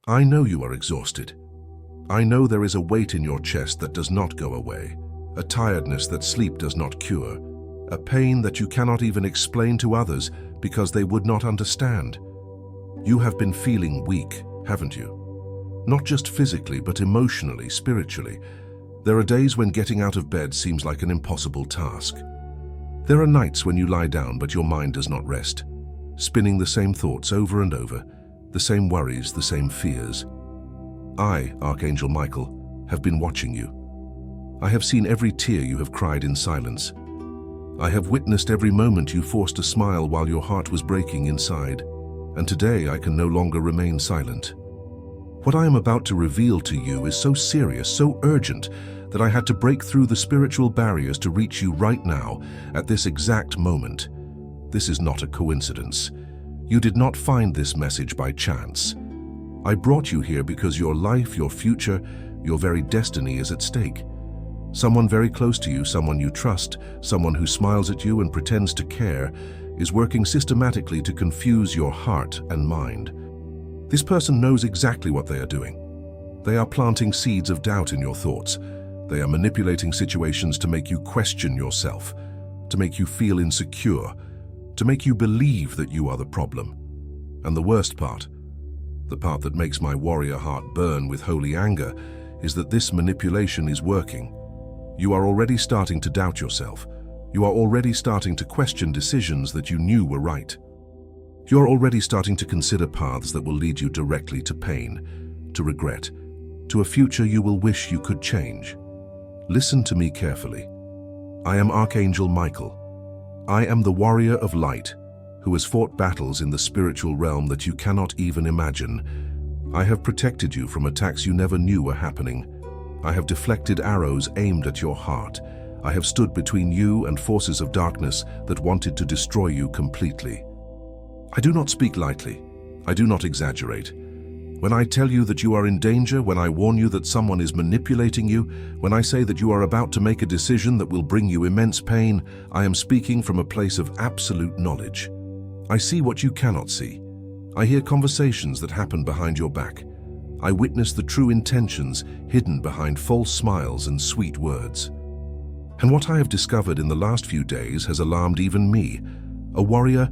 I know you are exhausted. I know there is a weight in your chest that does not go away, a tiredness that sleep does not cure, a pain that you cannot even explain to others because they would not understand. You have been feeling weak, haven't you? Not just physically, but emotionally, spiritually. There are days when getting out of bed seems like an impossible task. There are nights when you lie down but your mind does not rest, spinning the same thoughts over and over, the same worries, the same fears. I, Archangel Michael, have been watching you. I have seen every tear you have cried in silence. I have witnessed every moment you forced a smile while your heart was breaking inside, and today I can no longer remain silent. What I am about to reveal to you is so serious, so urgent, that I had to break through the spiritual barriers to reach you right now, at this exact moment. This is not a coincidence. You did not find this message by chance. I brought you here because your life, your future, your very destiny is at stake. Someone very close to you, someone you trust, someone who smiles at you and pretends to care, is working systematically to confuse your heart and mind. This person knows exactly what they are doing. They are planting seeds of doubt in your thoughts. They are manipulating situations to make you question yourself, to make you feel insecure, to make you believe that you are the problem. And the worst part, the part that makes my warrior heart burn with holy anger, is that this manipulation is working. You are already starting to doubt yourself. You are already starting to question decisions that you knew were right. You're already starting to consider paths that will lead you directly to pain, to regret, to a future you will wish you could change. Listen to me carefully. I am Archangel Michael. I am the warrior of light, who has fought battles in the spiritual realm that you cannot even imagine. I have protected you from attacks you never knew were happening. I have deflected arrows aimed at your heart. I have stood between you and forces of darkness that wanted to destroy you completely. I do not speak lightly. I do not exaggerate. When I tell you that you are in danger, when I warn you that someone is manipulating you, when I say that you are about to make a decision that will bring you immense pain, I am speaking from a place of absolute knowledge. I see what you cannot see. I hear conversations that happen behind your back. I witness the true intentions hidden behind false smiles and sweet words. And what I have discovered in the last few days has alarmed even me, a warrior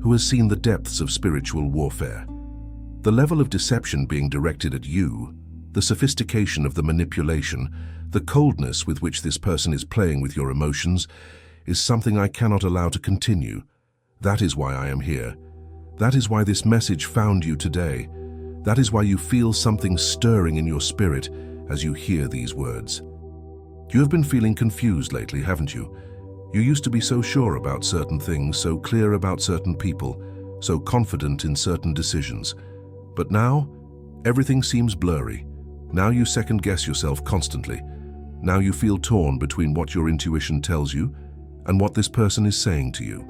who has seen the depths of spiritual warfare. The level of deception being directed at you, the sophistication of the manipulation, the coldness with which this person is playing with your emotions, is something I cannot allow to continue. That is why I am here. That is why this message found you today. That is why you feel something stirring in your spirit as you hear these words. You have been feeling confused lately, haven't you? You used to be so sure about certain things, so clear about certain people, so confident in certain decisions. But now, everything seems blurry. Now you second-guess yourself constantly. Now you feel torn between what your intuition tells you and what this person is saying to you.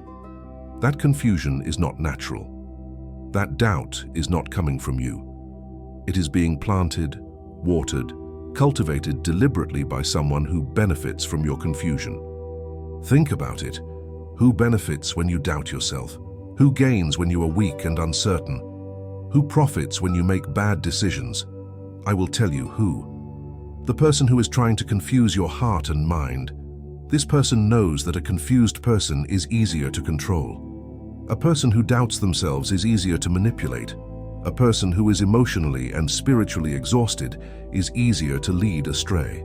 That confusion is not natural. That doubt is not coming from you. It is being planted, watered, cultivated deliberately by someone who benefits from your confusion. Think about it. Who benefits when you doubt yourself? Who gains when you are weak and uncertain? Who profits when you make bad decisions? I will tell you who. The person who is trying to confuse your heart and mind. This person knows that a confused person is easier to control. A person who doubts themselves is easier to manipulate. A person who is emotionally and spiritually exhausted is easier to lead astray.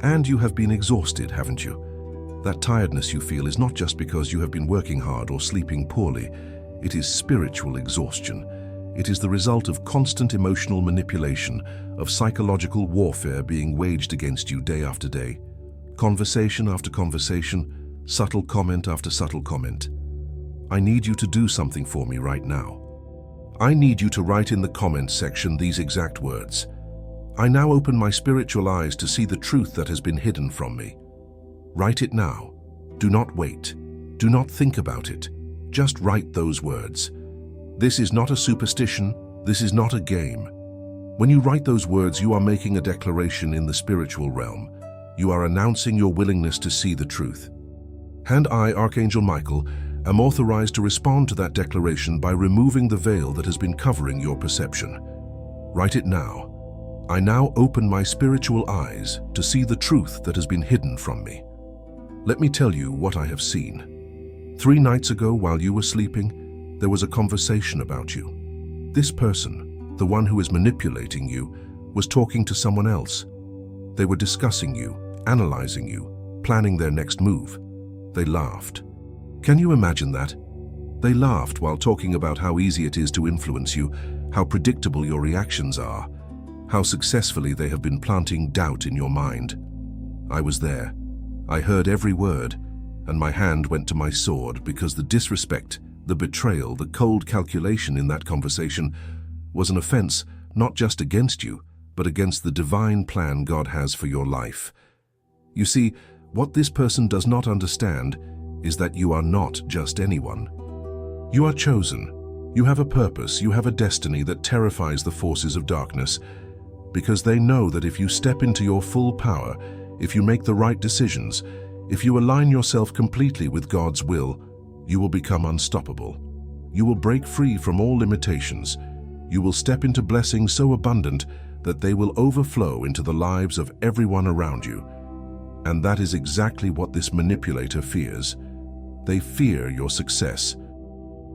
And you have been exhausted, haven't you? That tiredness you feel is not just because you have been working hard or sleeping poorly. It is spiritual exhaustion. It is the result of constant emotional manipulation, of psychological warfare being waged against you day after day. Conversation after conversation, subtle comment after subtle comment. I need you to do something for me right now. I need you to write in the comments section these exact words. I now open my spiritual eyes to see the truth that has been hidden from me. Write it now. Do not wait. Do not think about it. Just write those words. This is not a superstition. This is not a game. When you write those words, you are making a declaration in the spiritual realm. You are announcing your willingness to see the truth. And I, Archangel Michael, am authorized to respond to that declaration by removing the veil that has been covering your perception. Write it now. I now open my spiritual eyes to see the truth that has been hidden from me. Let me tell you what I have seen. 3 nights ago, while you were sleeping, there was a conversation about you. This person, the one who is manipulating you, was talking to someone else. They were discussing you, analyzing you, planning their next move. They laughed. Can you imagine that? They laughed while talking about how easy it is to influence you, how predictable your reactions are, how successfully they have been planting doubt in your mind. I was there. I heard every word, and my hand went to my sword because the disrespect, the betrayal, the cold calculation in that conversation was an offense not just against you, but against the divine plan God has for your life. You see, what this person does not understand is that you are not just anyone. You are chosen. You have a purpose, you have a destiny that terrifies the forces of darkness, because they know that if you step into your full power, if you make the right decisions, if you align yourself completely with God's will, you will become unstoppable. You will break free from all limitations. You will step into blessings so abundant that they will overflow into the lives of everyone around you. And that is exactly what this manipulator fears. They fear your success.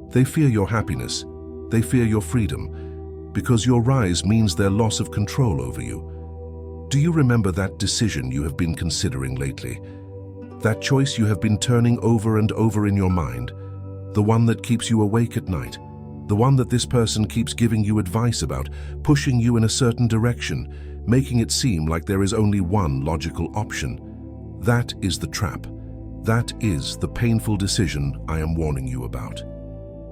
They fear your happiness. They fear your freedom, because your rise means their loss of control over you. Do you remember that decision you have been considering lately? That choice you have been turning over and over in your mind? The one that keeps you awake at night? The one that this person keeps giving you advice about, pushing you in a certain direction, making it seem like there is only one logical option? That is the trap. That is the painful decision I am warning you about.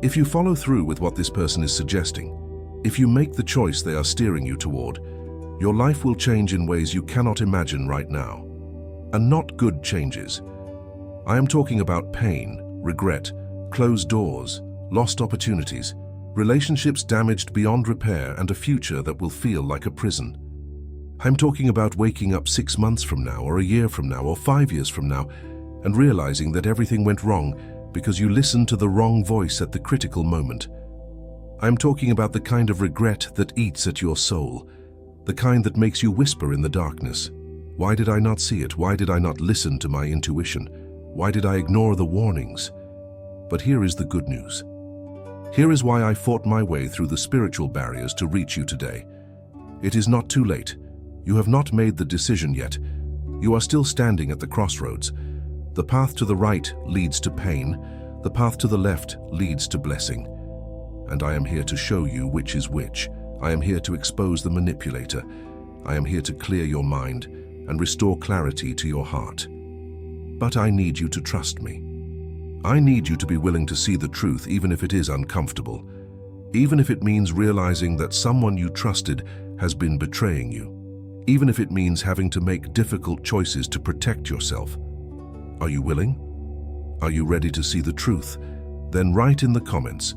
If you follow through with what this person is suggesting, if you make the choice they are steering you toward, your life will change in ways you cannot imagine right now. And not good changes. I am talking about pain, regret, closed doors, lost opportunities, relationships damaged beyond repair, and a future that will feel like a prison. I'm talking about waking up 6 months from now, or a year from now, or 5 years from now, and realizing that everything went wrong because you listened to the wrong voice at the critical moment. I'm talking about the kind of regret that eats at your soul, the kind that makes you whisper in the darkness. Why did I not see it? Why did I not listen to my intuition? Why did I ignore the warnings? But here is the good news. Here is why I fought my way through the spiritual barriers to reach you today. It is not too late. You have not made the decision yet. You are still standing at the crossroads. The path to the right leads to pain. The path to the left leads to blessing. And I am here to show you which is which. I am here to expose the manipulator. I am here to clear your mind and restore clarity to your heart. But I need you to trust me. I need you to be willing to see the truth even if it is uncomfortable, even if it means realizing that someone you trusted has been betraying you, even if it means having to make difficult choices to protect yourself. Are you willing? Are you ready to see the truth? Then write in the comments,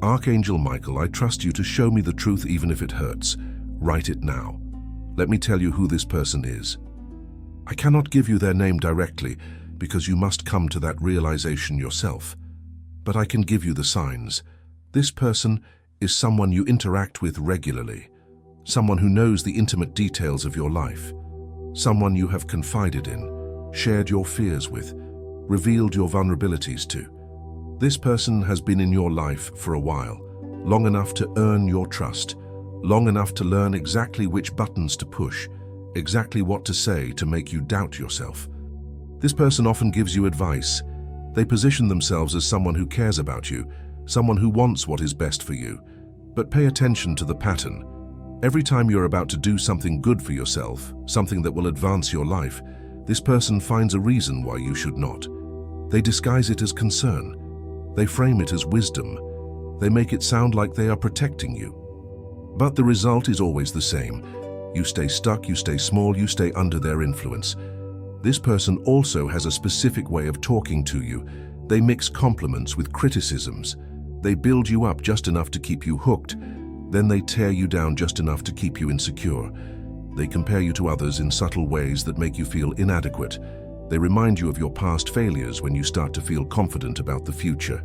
Archangel Michael, I trust you to show me the truth even if it hurts. Write it now. Let me tell you who this person is. I cannot give you their name directly because you must come to that realization yourself. But I can give you the signs. This person is someone you interact with regularly, someone who knows the intimate details of your life, someone you have confided in, shared your fears with, revealed your vulnerabilities to. This person has been in your life for a while, long enough to earn your trust, long enough to learn exactly which buttons to push, exactly what to say to make you doubt yourself. This person often gives you advice. They position themselves as someone who cares about you, someone who wants what is best for you. But pay attention to the pattern. Every time you're about to do something good for yourself, something that will advance your life, this person finds a reason why you should not. They disguise it as concern. They frame it as wisdom. They make it sound like they are protecting you. But the result is always the same. You stay stuck, you stay small, you stay under their influence. This person also has a specific way of talking to you. They mix compliments with criticisms. They build you up just enough to keep you hooked. Then they tear you down just enough to keep you insecure. They compare you to others in subtle ways that make you feel inadequate. They remind you of your past failures when you start to feel confident about the future.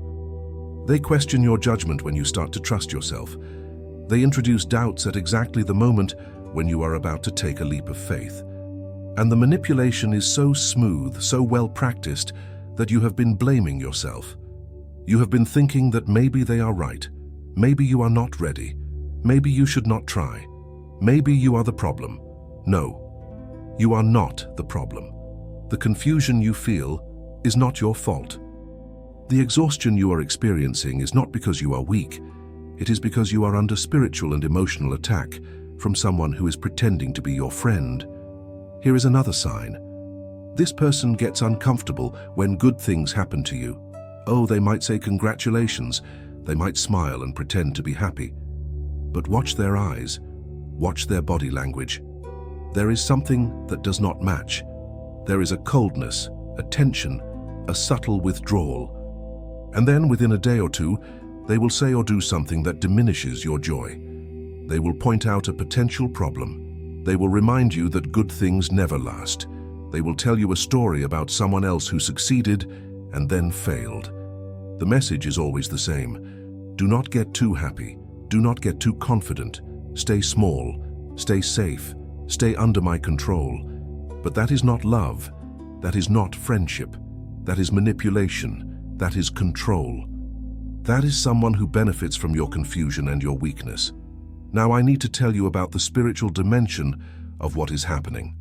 They question your judgment when you start to trust yourself. They introduce doubts at exactly the moment when you are about to take a leap of faith. And the manipulation is so smooth, so well practiced, that you have been blaming yourself. You have been thinking that maybe they are right, maybe you are not ready, maybe you should not try, maybe you are the problem. No, you are not the problem. The confusion you feel is not your fault. The exhaustion you are experiencing is not because you are weak. It is because you are under spiritual and emotional attack from someone who is pretending to be your friend. Here is another sign. This person gets uncomfortable when good things happen to you. Oh, they might say congratulations. They might smile and pretend to be happy. But watch their eyes. Watch their body language. There is something that does not match. There is a coldness, a tension, a subtle withdrawal. And then within a day or two, they will say or do something that diminishes your joy. They will point out a potential problem. They will remind you that good things never last. They will tell you a story about someone else who succeeded and then failed. The message is always the same. Do not get too happy. Do not get too confident. Stay small. Stay safe. Stay under my control. But that is not love. That is not friendship. That is manipulation. That is control. That is someone who benefits from your confusion and your weakness. Now I need to tell you about the spiritual dimension of what is happening.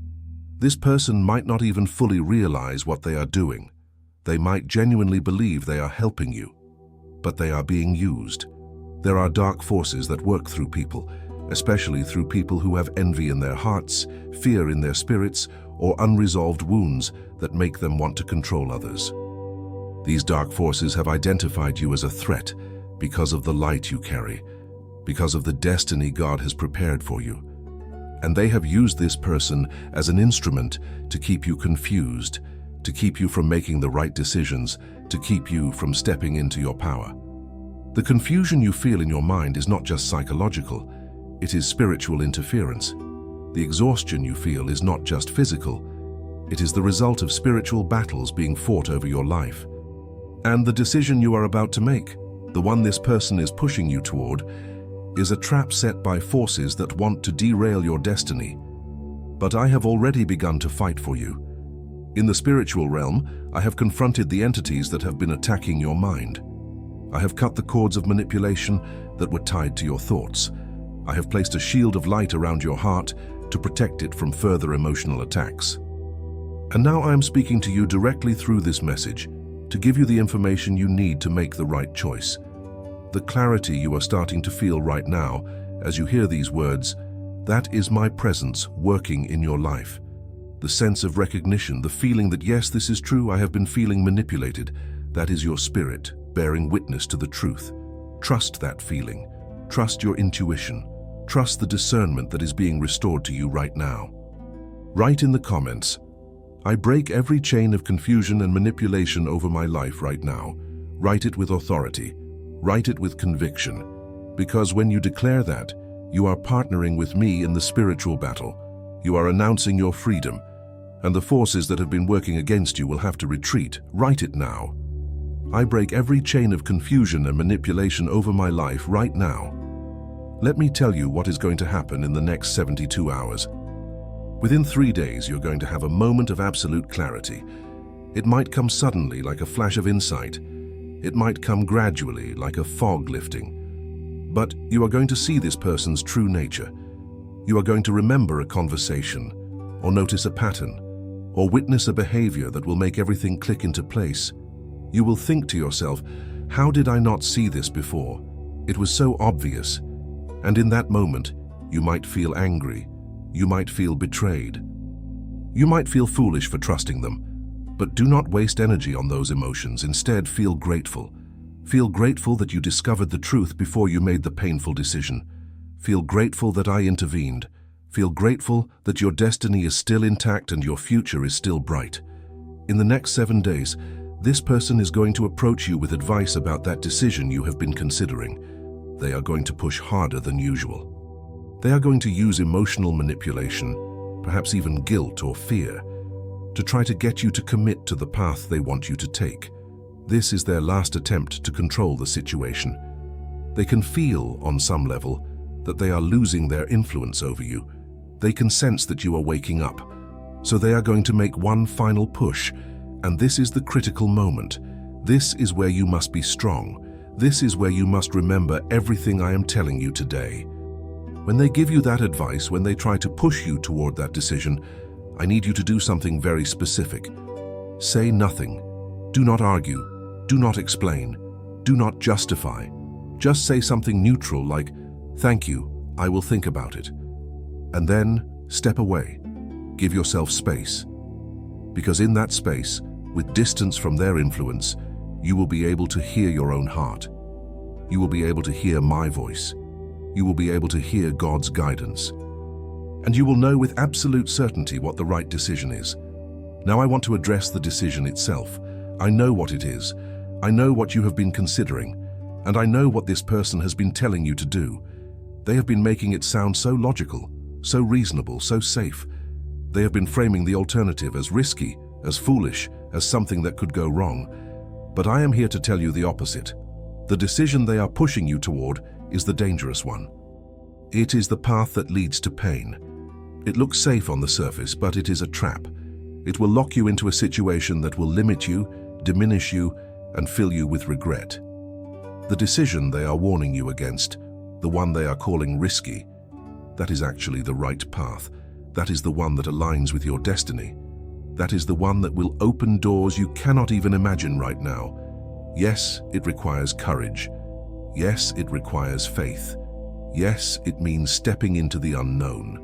This person might not even fully realize what they are doing. They might genuinely believe they are helping you, but they are being used. There are dark forces that work through people, especially through people who have envy in their hearts, fear in their spirits, or unresolved wounds that make them want to control others. These dark forces have identified you as a threat because of the light you carry, because of the destiny God has prepared for you. And they have used this person as an instrument to keep you confused, to keep you from making the right decisions, to keep you from stepping into your power. The confusion you feel in your mind is not just psychological, it is spiritual interference. The exhaustion you feel is not just physical, it is the result of spiritual battles being fought over your life. And the decision you are about to make, the one this person is pushing you toward, is a trap set by forces that want to derail your destiny. But I have already begun to fight for you. In the spiritual realm, I have confronted the entities that have been attacking your mind. I have cut the cords of manipulation that were tied to your thoughts. I have placed a shield of light around your heart to protect it from further emotional attacks. And now I am speaking to you directly through this message to give you the information you need to make the right choice. The clarity you are starting to feel right now as you hear these words, that is my presence working in your life. The sense of recognition, the feeling that yes, this is true, I have been feeling manipulated, that is your spirit bearing witness to the truth. Trust that feeling. Trust your intuition. Trust the discernment that is being restored to you right now. Write in the comments, I break every chain of confusion and manipulation over my life right now. Write it with authority. Write it with conviction. Because when you declare that, you are partnering with me in the spiritual battle. You are announcing your freedom, and the forces that have been working against you will have to retreat. Write it now. I break every chain of confusion and manipulation over my life right now. Let me tell you what is going to happen in the next 72 hours. Within 3 days, you're going to have a moment of absolute clarity. It might come suddenly like a flash of insight. It might come gradually like a fog lifting. But you are going to see this person's true nature. You are going to remember a conversation, or notice a pattern, or witness a behavior that will make everything click into place. You will think to yourself, how did I not see this before? It was so obvious. And in that moment, you might feel angry. You might feel betrayed. You might feel foolish for trusting them. But do not waste energy on those emotions. Instead, feel grateful. Feel grateful that you discovered the truth before you made the painful decision. Feel grateful that I intervened. Feel grateful that your destiny is still intact and your future is still bright. In the next 7 days, this person is going to approach you with advice about that decision you have been considering. They are going to push harder than usual. They are going to use emotional manipulation, perhaps even guilt or fear, to try to get you to commit to the path they want you to take. This is their last attempt to control the situation. They can feel, on some level, that they are losing their influence over you. They can sense that you are waking up. So they are going to make one final push, and this is the critical moment. This is where you must be strong. This is where you must remember everything I am telling you today. When they give you that advice, when they try to push you toward that decision, I need you to do something very specific. Say nothing. Do not argue. Do not explain. Do not justify. Just say something neutral like, "Thank you, I will think about it." And then step away. Give yourself space. Because in that space, with distance from their influence, you will be able to hear your own heart. You will be able to hear my voice. You will be able to hear God's guidance. And you will know with absolute certainty what the right decision is. Now I want to address the decision itself. I know what it is. I know what you have been considering. And I know what this person has been telling you to do. They have been making it sound so logical, so reasonable, so safe. They have been framing the alternative as risky, as foolish, as something that could go wrong. But I am here to tell you the opposite. The decision they are pushing you toward is the dangerous one. It is the path that leads to pain. It looks safe on the surface, but it is a trap. It will lock you into a situation that will limit you, diminish you, and fill you with regret. The decision they are warning you against, the one they are calling risky, that is actually the right path. That is the one that aligns with your destiny. That is the one that will open doors you cannot even imagine right now. Yes, it requires courage. Yes, it requires faith. Yes, it means stepping into the unknown.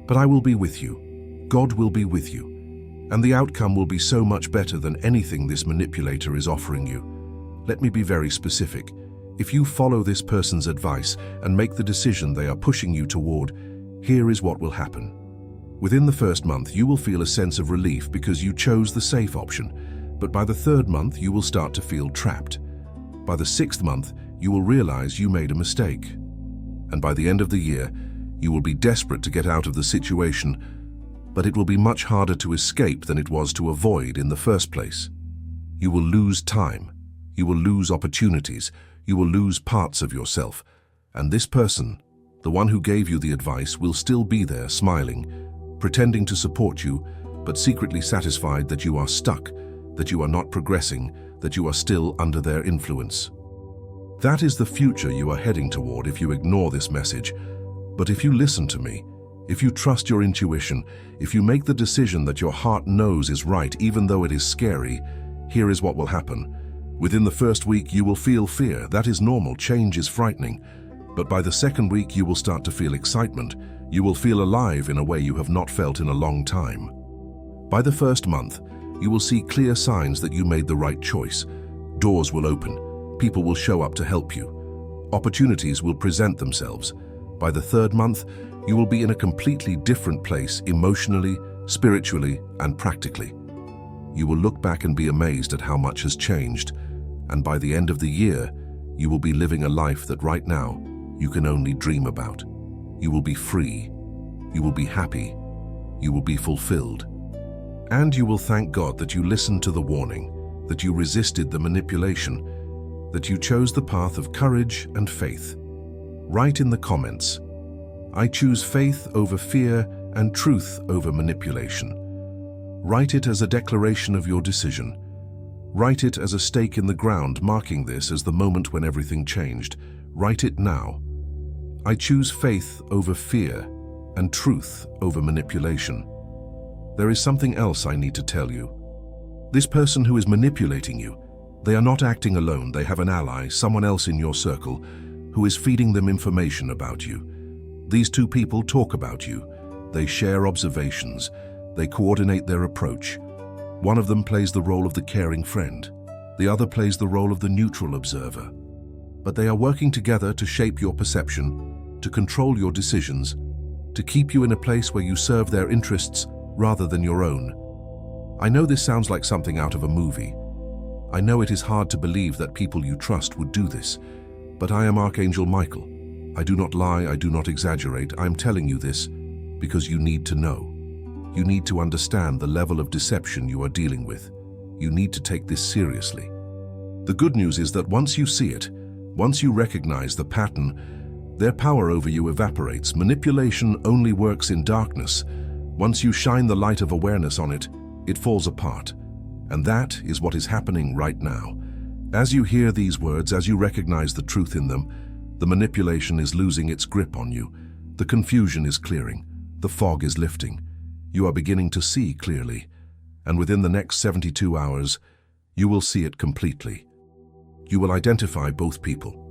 But I will be with you. God will be with you. And the outcome will be so much better than anything this manipulator is offering you. Let me be very specific. If you follow this person's advice and make the decision they are pushing you toward, here is what will happen. Within the first month, you will feel a sense of relief because you chose the safe option. But by the third month, you will start to feel trapped. By the sixth month, you will realize you made a mistake. And by the end of the year, you will be desperate to get out of the situation, but it will be much harder to escape than it was to avoid in the first place. You will lose time. You will lose opportunities. You will lose parts of yourself. And this person, the one who gave you the advice, will still be there smiling, pretending to support you, but secretly satisfied that you are stuck, that you are not progressing, that you are still under their influence. That is the future you are heading toward if you ignore this message. But if you listen to me, if you trust your intuition, if you make the decision that your heart knows is right, even though it is scary, here is what will happen. Within the first week, you will feel fear. That is normal. Change is frightening. But by the second week, you will start to feel excitement. You will feel alive in a way you have not felt in a long time. By the first month, you will see clear signs that you made the right choice. Doors will open. People will show up to help you. Opportunities will present themselves. By the third month, you will be in a completely different place emotionally, spiritually, and practically. You will look back and be amazed at how much has changed. And by the end of the year, you will be living a life that right now you can only dream about. You will be free. You will be happy. You will be fulfilled. And you will thank God that you listened to the warning, that you resisted the manipulation, that you chose the path of courage and faith. Write in the comments, "I choose faith over fear and truth over manipulation." Write it as a declaration of your decision. Write it as a stake in the ground, marking this as the moment when everything changed. Write it now. I choose faith over fear and truth over manipulation. There is something else I need to tell you. This person who is manipulating you, they are not acting alone. They have an ally, someone else in your circle, who is feeding them information about you. These two people talk about you. They share observations. They coordinate their approach. One of them plays the role of the caring friend. The other plays the role of the neutral observer. But they are working together to shape your perception, to control your decisions, to keep you in a place where you serve their interests rather than your own. I know this sounds like something out of a movie. I know it is hard to believe that people you trust would do this, but I am Archangel Michael. I do not lie, I do not exaggerate. I am telling you this because you need to know. You need to understand the level of deception you are dealing with. You need to take this seriously. The good news is that once you see it, once you recognize the pattern, Their power over you evaporates. Manipulation only works in darkness. Once you shine the light of awareness on it, it falls apart. And that is what is happening right now. As you hear these words, as you recognize the truth in them, the manipulation is losing its grip on you. The confusion is clearing. The fog is lifting. You are beginning to see clearly. And within the next 72 hours, you will see it completely. You will identify both people.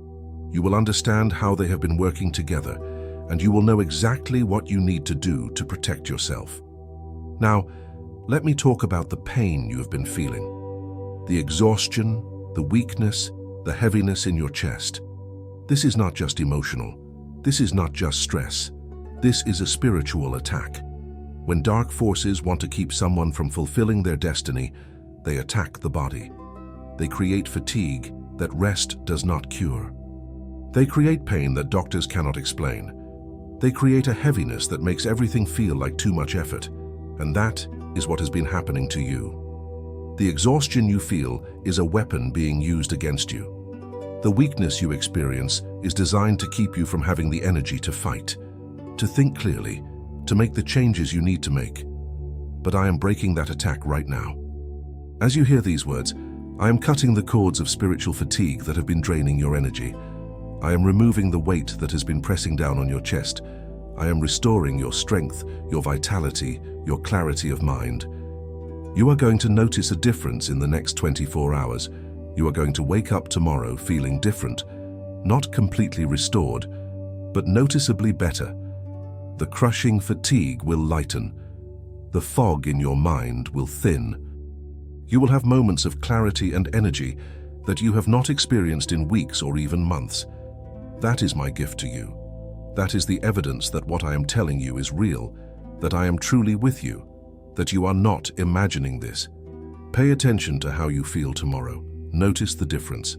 You will understand how they have been working together, and you will know exactly what you need to do to protect yourself. Now, let me talk about the pain you have been feeling. The exhaustion, the weakness, the heaviness in your chest. This is not just emotional. This is not just stress. This is a spiritual attack. When dark forces want to keep someone from fulfilling their destiny, they attack the body. They create fatigue that rest does not cure. They create pain that doctors cannot explain. They create a heaviness that makes everything feel like too much effort, and that is what has been happening to you. The exhaustion you feel is a weapon being used against you. The weakness you experience is designed to keep you from having the energy to fight, to think clearly, to make the changes you need to make. But I am breaking that attack right now. As you hear these words, I am cutting the cords of spiritual fatigue that have been draining your energy. I am removing the weight that has been pressing down on your chest. I am restoring your strength, your vitality, your clarity of mind. You are going to notice a difference in the next 24 hours. You are going to wake up tomorrow feeling different, not completely restored, but noticeably better. The crushing fatigue will lighten. The fog in your mind will thin. You will have moments of clarity and energy that you have not experienced in weeks or even months. That is my gift to you. That is the evidence that what I am telling you is real, that I am truly with you, that you are not imagining this. Pay attention to how you feel tomorrow. Notice the difference.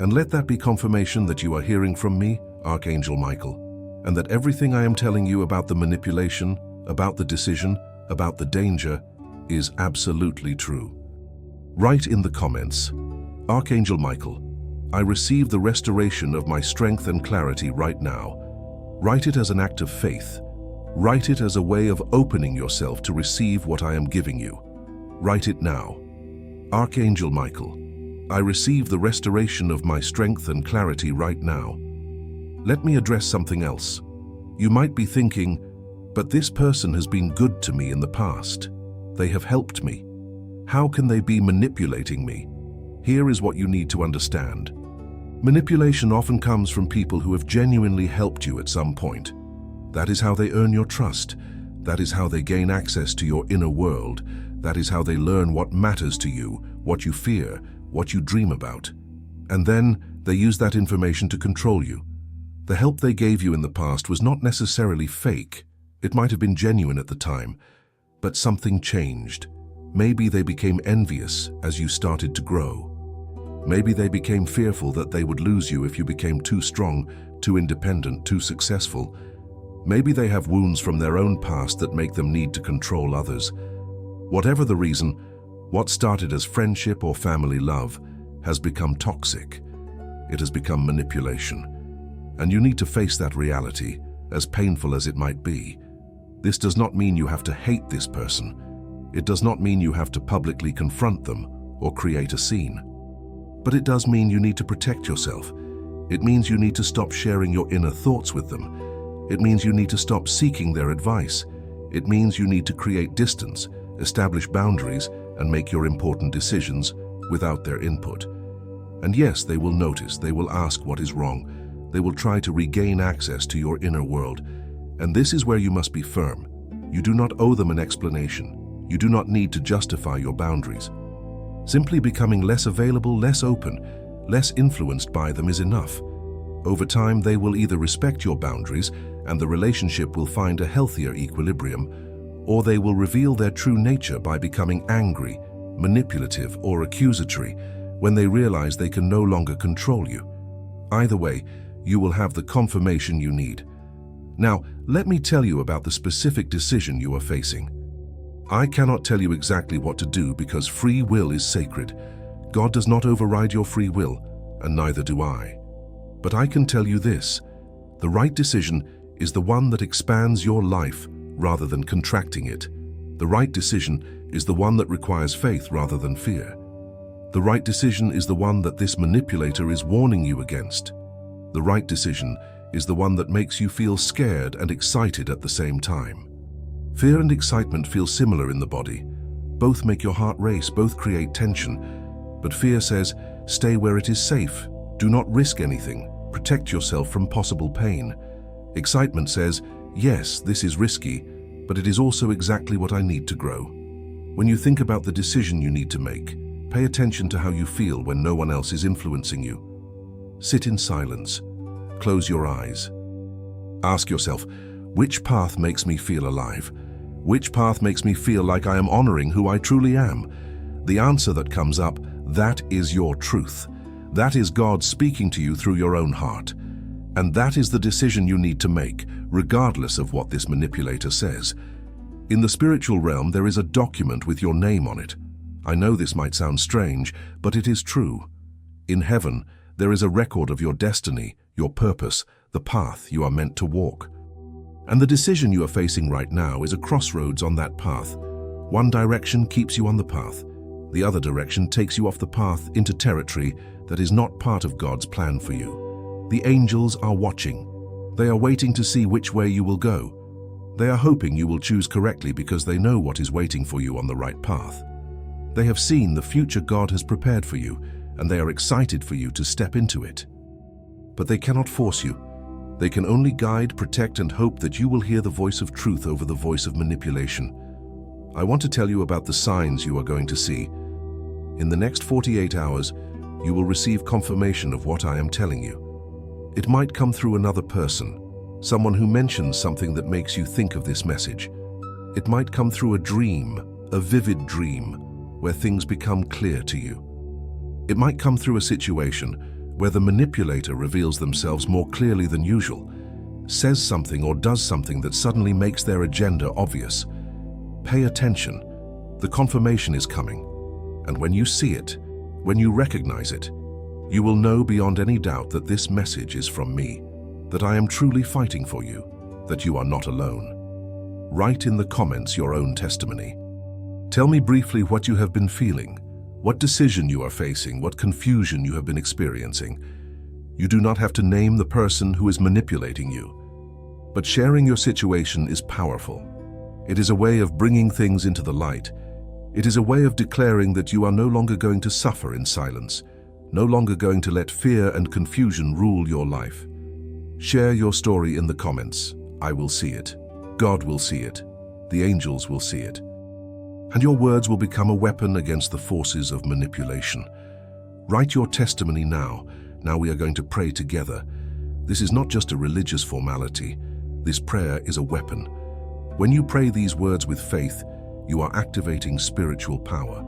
And let that be confirmation that you are hearing from me, Archangel Michael, and that everything I am telling you about the manipulation, about the decision, about the danger, is absolutely true. Write in the comments, Archangel Michael, I receive the restoration of my strength and clarity right now. Write it as an act of faith. Write it as a way of opening yourself to receive what I am giving you. Write it now. Archangel Michael, I receive the restoration of my strength and clarity right now. Let me address something else. You might be thinking, but this person has been good to me in the past. They have helped me. How can they be manipulating me? Here is what you need to understand. Manipulation often comes from people who have genuinely helped you at some point. That is how they earn your trust. That is how they gain access to your inner world. That is how they learn what matters to you, what you fear, what you dream about. And then they use that information to control you. The help they gave you in the past was not necessarily fake. It might have been genuine at the time, but something changed. Maybe they became envious as you started to grow. Maybe they became fearful that they would lose you if you became too strong, too independent, too successful. Maybe they have wounds from their own past that make them need to control others. Whatever the reason, what started as friendship or family love has become toxic. It has become manipulation. And you need to face that reality, as painful as it might be. This does not mean you have to hate this person. It does not mean you have to publicly confront them or create a scene. But it does mean you need to protect yourself. It means you need to stop sharing your inner thoughts with them. It means you need to stop seeking their advice. It means you need to create distance, establish boundaries, and make your important decisions without their input. And yes, they will notice, they will ask what is wrong. They will try to regain access to your inner world. And this is where you must be firm. You do not owe them an explanation. You do not need to justify your boundaries. Simply becoming less available, less open, less influenced by them is enough. Over time, they will either respect your boundaries and the relationship will find a healthier equilibrium, or they will reveal their true nature by becoming angry, manipulative, or accusatory when they realize they can no longer control you. Either way, you will have the confirmation you need. Now, let me tell you about the specific decision you are facing. I cannot tell you exactly what to do because free will is sacred. God does not override your free will, and neither do I. But I can tell you this. The right decision is the one that expands your life rather than contracting it. The right decision is the one that requires faith rather than fear. The right decision is the one that this manipulator is warning you against. The right decision is the one that makes you feel scared and excited at the same time. Fear and excitement feel similar in the body. Both make your heart race, both create tension. But fear says, stay where it is safe. Do not risk anything. Protect yourself from possible pain. Excitement says, yes, this is risky, but it is also exactly what I need to grow. When you think about the decision you need to make, pay attention to how you feel when no one else is influencing you. Sit in silence. Close your eyes. Ask yourself, which path makes me feel alive? Which path makes me feel like I am honoring who I truly am? The answer that comes up, that is your truth. That is God speaking to you through your own heart. And that is the decision you need to make, regardless of what this manipulator says. In the spiritual realm, there is a document with your name on it. I know this might sound strange, but it is true. In heaven, there is a record of your destiny, your purpose, the path you are meant to walk. And the decision you are facing right now is a crossroads on that path. One direction keeps you on the path. The other direction takes you off the path into territory that is not part of God's plan for you. The angels are watching. They are waiting to see which way you will go. They are hoping you will choose correctly because they know what is waiting for you on the right path. They have seen the future God has prepared for you, and they are excited for you to step into it. But they cannot force you. They can only guide, protect, and hope that you will hear the voice of truth over the voice of manipulation. I want to tell you about the signs you are going to see. In the next 48 hours, you will receive confirmation of what I am telling you. It might come through another person, someone who mentions something that makes you think of this message. It might come through a dream, a vivid dream, where things become clear to you. It might come through a situation where the manipulator reveals themselves more clearly than usual, says something or does something that suddenly makes their agenda obvious. Pay attention. The confirmation is coming. And when you see it, when you recognize it, you will know beyond any doubt that this message is from me, that I am truly fighting for you, that you are not alone. Write in the comments your own testimony. Tell me briefly what you have been feeling, what decision you are facing, what confusion you have been experiencing. You do not have to name the person who is manipulating you. But sharing your situation is powerful. It is a way of bringing things into the light. It is a way of declaring that you are no longer going to suffer in silence, no longer going to let fear and confusion rule your life. Share your story in the comments. I will see it. God will see it. The angels will see it. And your words will become a weapon against the forces of manipulation. Write your testimony now. Now we are going to pray together. This is not just a religious formality. This prayer is a weapon. When you pray these words with faith, you are activating spiritual power.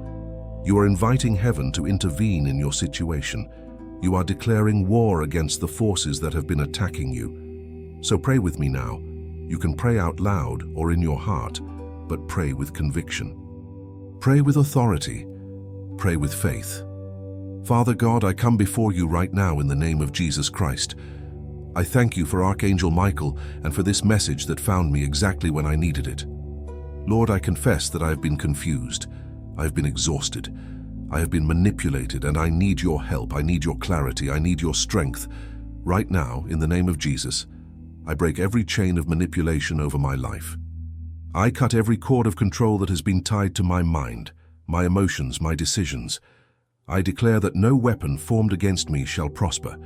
You are inviting heaven to intervene in your situation. You are declaring war against the forces that have been attacking you. So pray with me now. You can pray out loud or in your heart, but pray with conviction. Pray with authority. Pray with faith. Father God, I come before you right now in the name of Jesus Christ. I thank you for Archangel Michael and for this message that found me exactly when I needed it. Lord, I confess that I have been confused. I have been exhausted. I have been manipulated, and I need your help. I need your clarity. I need your strength. Right now, in the name of Jesus, I break every chain of manipulation over my life. I cut every cord of control that has been tied to my mind, my emotions, my decisions. I declare that no weapon formed against me shall prosper.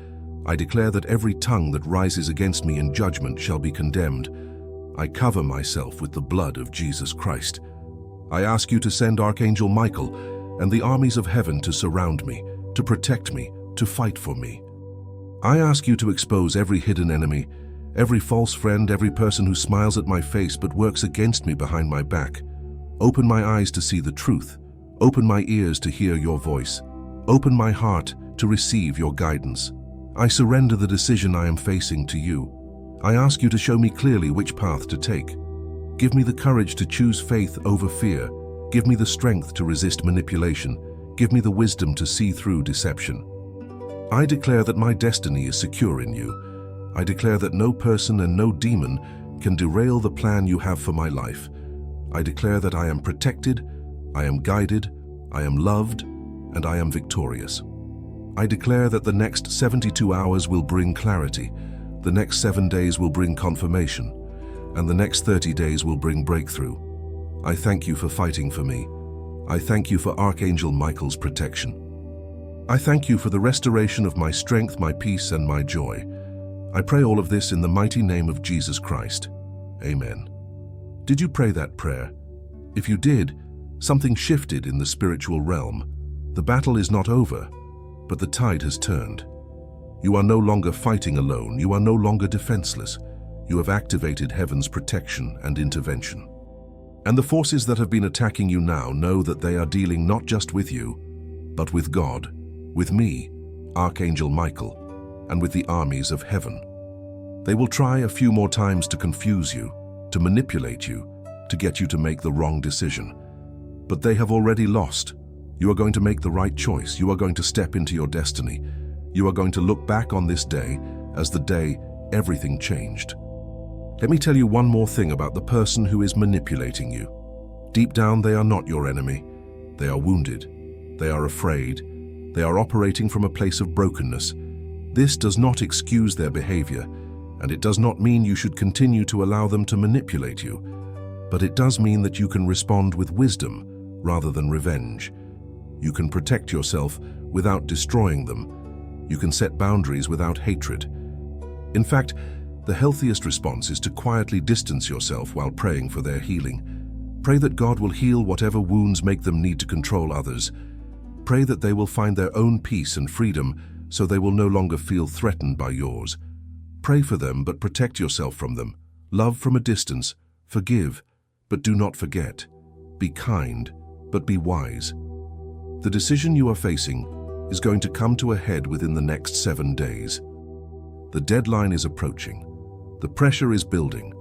I declare that every tongue that rises against me in judgment shall be condemned. I cover myself with the blood of Jesus Christ. I ask you to send Archangel Michael and the armies of heaven to surround me, to protect me, to fight for me. I ask you to expose every hidden enemy, every false friend, every person who smiles at my face but works against me behind my back. Open my eyes to see the truth. Open my ears to hear your voice. Open my heart to receive your guidance. I surrender the decision I am facing to you. I ask you to show me clearly which path to take. Give me the courage to choose faith over fear. Give me the strength to resist manipulation. Give me the wisdom to see through deception. I declare that my destiny is secure in you. I declare that no person and no demon can derail the plan you have for my life. I declare that I am protected, I am guided, I am loved, and I am victorious. I declare that the next 72 hours will bring clarity, the next 7 days will bring confirmation, and the next 30 days will bring breakthrough. I thank you for fighting for me. I thank you for Archangel Michael's protection. I thank you for the restoration of my strength, my peace, and my joy. I pray all of this in the mighty name of Jesus Christ. Amen. Did you pray that prayer? If you did, something shifted in the spiritual realm. The battle is not over, but the tide has turned. You are no longer fighting alone. You are no longer defenseless. You have activated heaven's protection and intervention. And the forces that have been attacking you now know that they are dealing not just with you, but with God, with me, Archangel Michael, and with the armies of heaven. They will try a few more times to confuse you, to manipulate you, to get you to make the wrong decision. But they have already lost. You are going to make the right choice. You are going to step into your destiny. You are going to look back on this day as the day everything changed. Let me tell you one more thing about the person who is manipulating you. Deep down, they are not your enemy. They are wounded. They are afraid. They are operating from a place of brokenness. This does not excuse their behavior, and it does not mean you should continue to allow them to manipulate you. But it does mean that you can respond with wisdom rather than revenge. You can protect yourself without destroying them. You can set boundaries without hatred. In fact, the healthiest response is to quietly distance yourself while praying for their healing. Pray that God will heal whatever wounds make them need to control others. Pray that they will find their own peace and freedom so they will no longer feel threatened by yours. Pray for them, but protect yourself from them. Love from a distance. Forgive, but do not forget. Be kind, but be wise. The decision you are facing is going to come to a head within the next 7 days. The deadline is approaching. The pressure is building,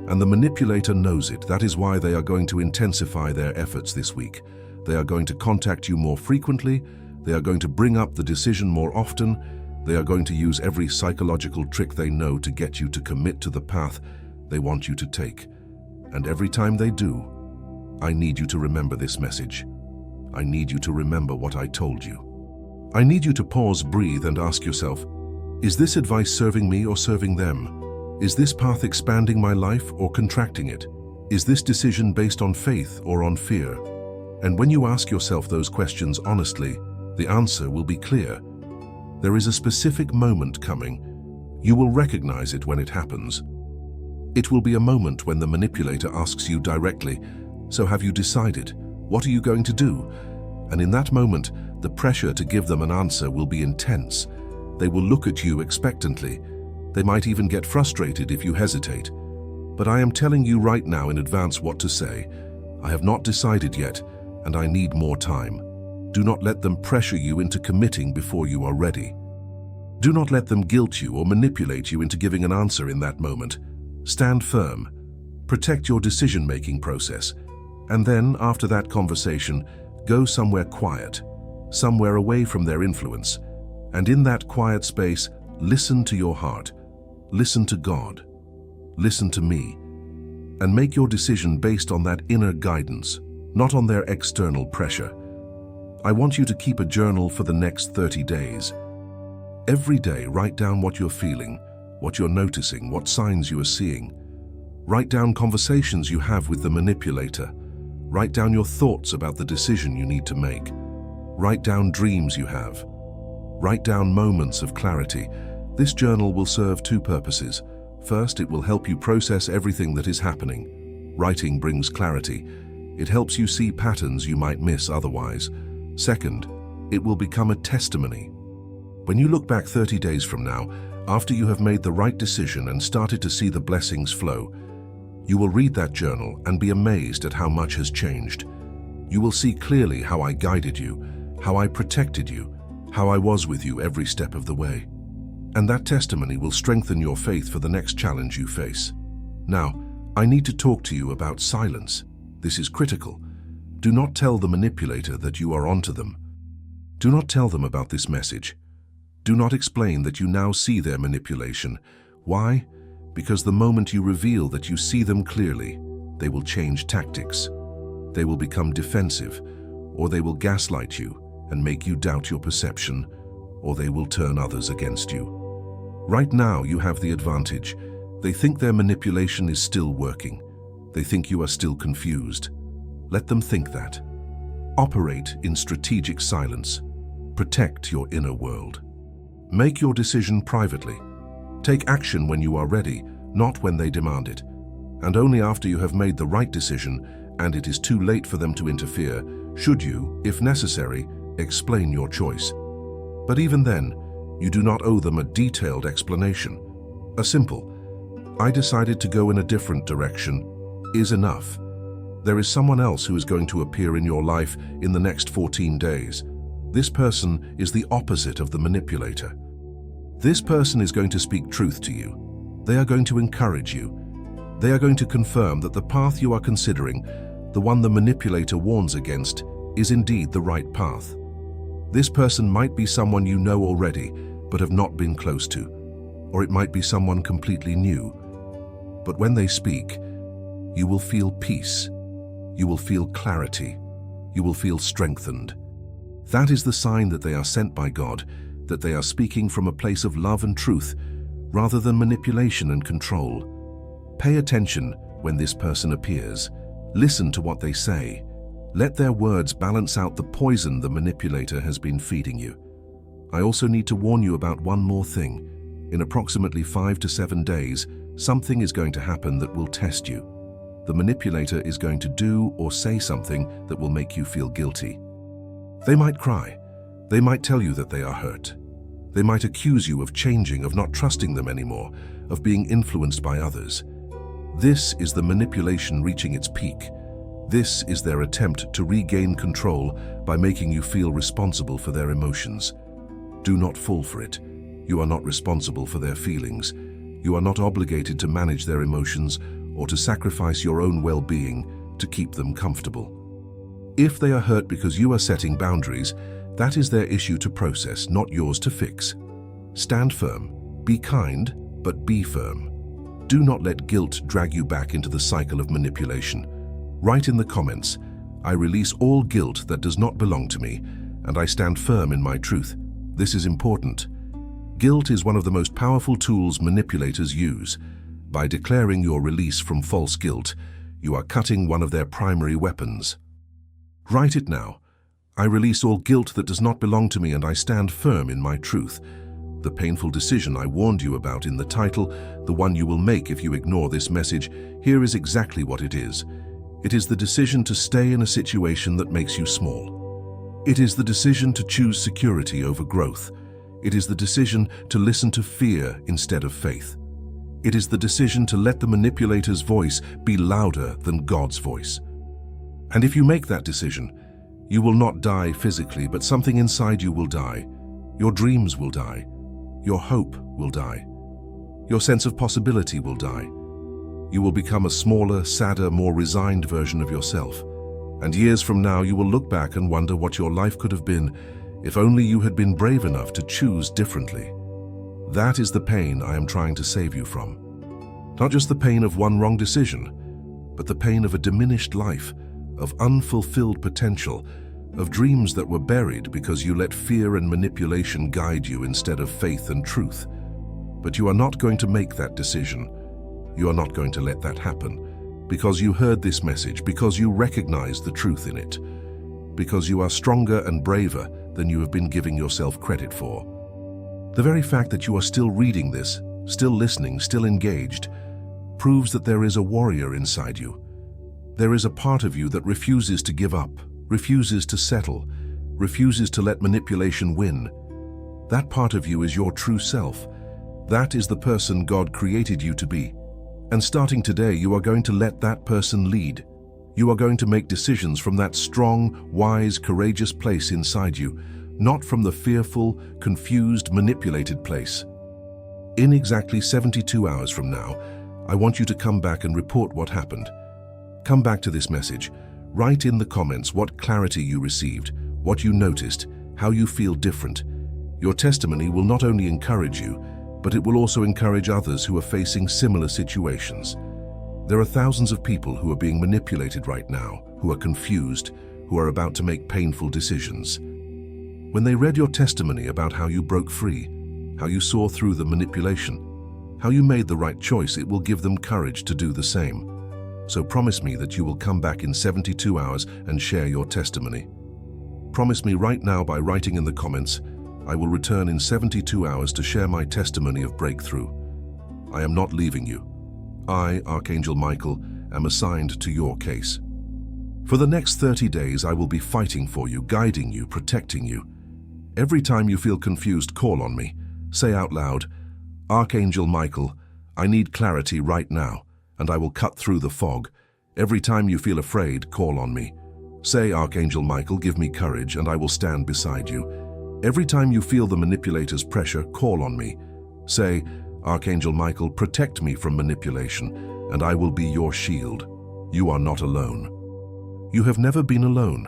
and the manipulator knows it. That is why they are going to intensify their efforts this week. They are going to contact you more frequently. They are going to bring up the decision more often. They are going to use every psychological trick they know to get you to commit to the path they want you to take. And every time they do, I need you to remember this message. I need you to remember what I told you. I need you to pause, breathe, and ask yourself, is this advice serving me or serving them? Is this path expanding my life or contracting it? Is this decision based on faith or on fear? And when you ask yourself those questions honestly, the answer will be clear. There is a specific moment coming. You will recognize it when it happens. It will be a moment when the manipulator asks you directly, so have you decided? What are you going to do? And in that moment, the pressure to give them an answer will be intense. They will look at you expectantly. They might even get frustrated if you hesitate. But I am telling you right now in advance what to say. I have not decided yet, and I need more time. Do not let them pressure you into committing before you are ready. Do not let them guilt you or manipulate you into giving an answer in that moment. Stand firm. Protect your decision-making process. And then, after that conversation, go somewhere quiet, somewhere away from their influence. And in that quiet space, listen to your heart. Listen to God. Listen to me. And make your decision based on that inner guidance, not on their external pressure. I want you to keep a journal for the next 30 days. Every day, write down what you're feeling, what you're noticing, what signs you are seeing. Write down conversations you have with the manipulator. Write down your thoughts about the decision you need to make. Write down dreams you have. Write down moments of clarity. This journal will serve 2 purposes. First, it will help you process everything that is happening. Writing brings clarity. It helps you see patterns you might miss otherwise. Second, it will become a testimony. When you look back 30 days from now, after you have made the right decision and started to see the blessings flow, you will read that journal and be amazed at how much has changed. You will see clearly how I guided you, how I protected you, how I was with you every step of the way. And that testimony will strengthen your faith for the next challenge you face. Now, I need to talk to you about silence. This is critical. Do not tell the manipulator that you are onto them. Do not tell them about this message. Do not explain that you now see their manipulation. Why? Because the moment you reveal that you see them clearly, they will change tactics. They will become defensive, or they will gaslight you and make you doubt your perception, or they will turn others against you. Right now, you have the advantage. They think their manipulation is still working. They think you are still confused. Let them think that. Operate in strategic silence. Protect your inner world. Make your decision privately. Take action when you are ready, not when they demand it. And only after you have made the right decision and it is too late for them to interfere, should you, if necessary, explain your choice. But even then, you do not owe them a detailed explanation. A simple, "I decided to go in a different direction," is enough. There is someone else who is going to appear in your life in the next 14 days. This person is the opposite of the manipulator. This person is going to speak truth to you. They are going to encourage you. They are going to confirm that the path you are considering, the one the manipulator warns against, is indeed the right path. This person might be someone you know already, but have not been close to. Or it might be someone completely new. But when they speak, you will feel peace. You will feel clarity. You will feel strengthened. That is the sign that they are sent by God, that they are speaking from a place of love and truth, rather than manipulation and control. Pay attention when this person appears. Listen to what they say. Let their words balance out the poison the manipulator has been feeding you. I also need to warn you about one more thing. In approximately 5 to 7 days, something is going to happen that will test you. The manipulator is going to do or say something that will make you feel guilty. They might cry. They might tell you that they are hurt. They might accuse you of changing, of not trusting them anymore, of being influenced by others. This is the manipulation reaching its peak. This is their attempt to regain control by making you feel responsible for their emotions. Do not fall for it. You are not responsible for their feelings. You are not obligated to manage their emotions or to sacrifice your own well-being to keep them comfortable. If they are hurt because you are setting boundaries, that is their issue to process, not yours to fix. Stand firm. Be kind, but be firm. Do not let guilt drag you back into the cycle of manipulation. Write in the comments, "I release all guilt that does not belong to me, and I stand firm in my truth." This is important. Guilt is one of the most powerful tools manipulators use. By declaring your release from false guilt, you are cutting one of their primary weapons. Write it now. "I release all guilt that does not belong to me, and I stand firm in my truth." The painful decision I warned you about in the title, the one you will make if you ignore this message, here is exactly what it is. It is the decision to stay in a situation that makes you small. It is the decision to choose security over growth. It is the decision to listen to fear instead of faith. It is the decision to let the manipulator's voice be louder than God's voice. And if you make that decision, you will not die physically, but something inside you will die. Your dreams will die. Your hope will die. Your sense of possibility will die. You will become a smaller, sadder, more resigned version of yourself. And years from now, you will look back and wonder what your life could have been if only you had been brave enough to choose differently. That is the pain I am trying to save you from. Not just the pain of one wrong decision, but the pain of a diminished life, of unfulfilled potential, of dreams that were buried because you let fear and manipulation guide you instead of faith and truth. But you are not going to make that decision. You are not going to let that happen, because you heard this message, because you recognize the truth in it, because you are stronger and braver than you have been giving yourself credit for. The very fact that you are still reading this, still listening, still engaged, proves that there is a warrior inside you. There is a part of you that refuses to give up, refuses to settle, refuses to let manipulation win. That part of you is your true self. That is the person God created you to be. And starting today, you are going to let that person lead. You are going to make decisions from that strong, wise, courageous place inside you, not from the fearful, confused, manipulated place. In exactly 72 hours from now, I want you to come back and report what happened. Come back to this message. Write in the comments what clarity you received, what you noticed, how you feel different. Your testimony will not only encourage you, but it will also encourage others who are facing similar situations. There are thousands of people who are being manipulated right now, who are confused, who are about to make painful decisions. When they read your testimony about how you broke free, how you saw through the manipulation, how you made the right choice, it will give them courage to do the same. So promise me that you will come back in 72 hours and share your testimony. Promise me right now by writing in the comments, I will return in 72 hours to share my testimony of breakthrough. I am not leaving you. I, Archangel Michael, am assigned to your case. For the next 30 days, I will be fighting for you, guiding you, protecting you. Every time you feel confused, call on me. Say out loud, Archangel Michael, I need clarity right now, and I will cut through the fog. Every time you feel afraid, call on me. Say, Archangel Michael, give me courage, and I will stand beside you. Every time you feel the manipulator's pressure, call on me. Say, Archangel Michael, protect me from manipulation, and I will be your shield. You are not alone. You have never been alone,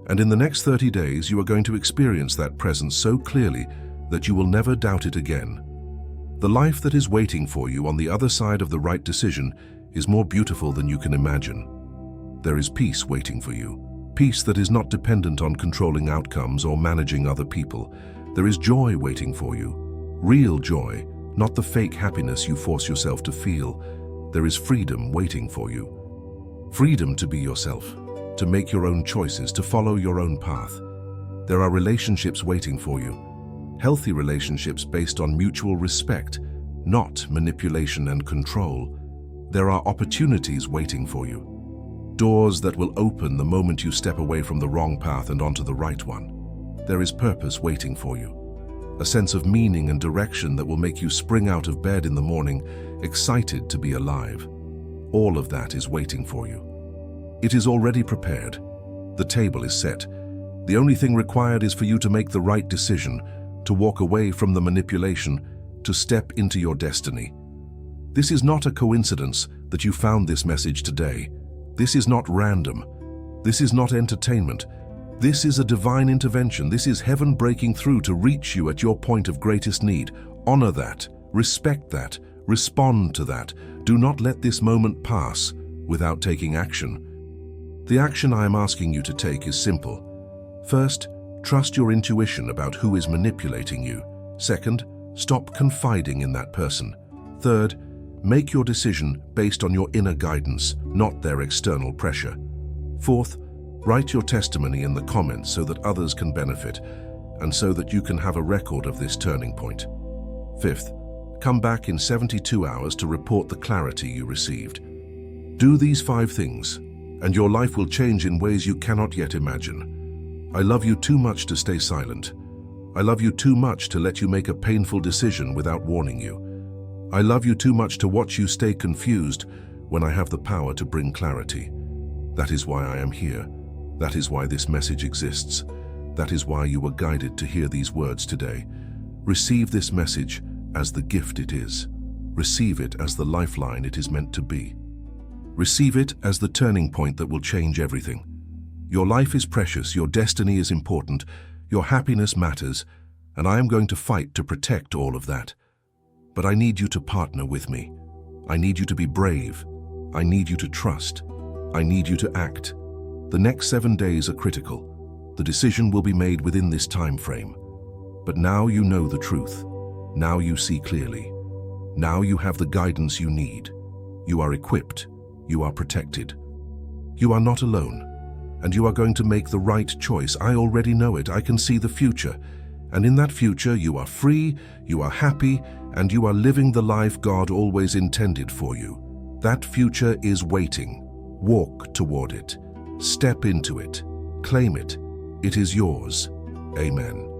and in the next 30 days you are going to experience that presence so clearly that you will never doubt it again. The life that is waiting for you on the other side of the right decision is more beautiful than you can imagine. There is peace waiting for you, peace that is not dependent on controlling outcomes or managing other people. There is joy waiting for you, real joy, not the fake happiness you force yourself to feel. There is freedom waiting for you. Freedom to be yourself, to make your own choices, to follow your own path. There are relationships waiting for you. Healthy relationships based on mutual respect, not manipulation and control. There are opportunities waiting for you. Doors that will open the moment you step away from the wrong path and onto the right one. There is purpose waiting for you. A sense of meaning and direction that will make you spring out of bed in the morning, excited to be alive. All of that is waiting for you. It is already prepared. The table is set. The only thing required is for you to make the right decision, to walk away from the manipulation, to step into your destiny. This is not a coincidence that you found this message today. This is not random. This is not entertainment. This is a divine intervention. This is heaven breaking through to reach you at your point of greatest need. Honor that, respect that, respond to that. Do not let this moment pass without taking action. The action I am asking you to take is simple. First, trust your intuition about who is manipulating you. Second, stop confiding in that person. Third, make your decision based on your inner guidance, not their external pressure. Fourth, write your testimony in the comments so that others can benefit and so that you can have a record of this turning point. Fifth, come back in 72 hours to report the clarity you received. Do these 5 things, and your life will change in ways you cannot yet imagine. I love you too much to stay silent. I love you too much to let you make a painful decision without warning you. I love you too much to watch you stay confused when I have the power to bring clarity. That is why I am here. That is why this message exists. That is why you were guided to hear these words today. Receive this message as the gift it is. Receive it as the lifeline it is meant to be. Receive it as the turning point that will change everything. Your life is precious, your destiny is important, your happiness matters, and I am going to fight to protect all of that. But I need you to partner with me. I need you to be brave. I need you to trust. I need you to act. The next 7 days are critical. The decision will be made within this time frame. But now you know the truth. Now you see clearly. Now you have the guidance you need. You are equipped. You are protected. You are not alone. And you are going to make the right choice. I already know it. I can see the future. And in that future, you are free, you are happy, and you are living the life God always intended for you. That future is waiting. Walk toward it. Step into it. Claim it. It is yours. Amen.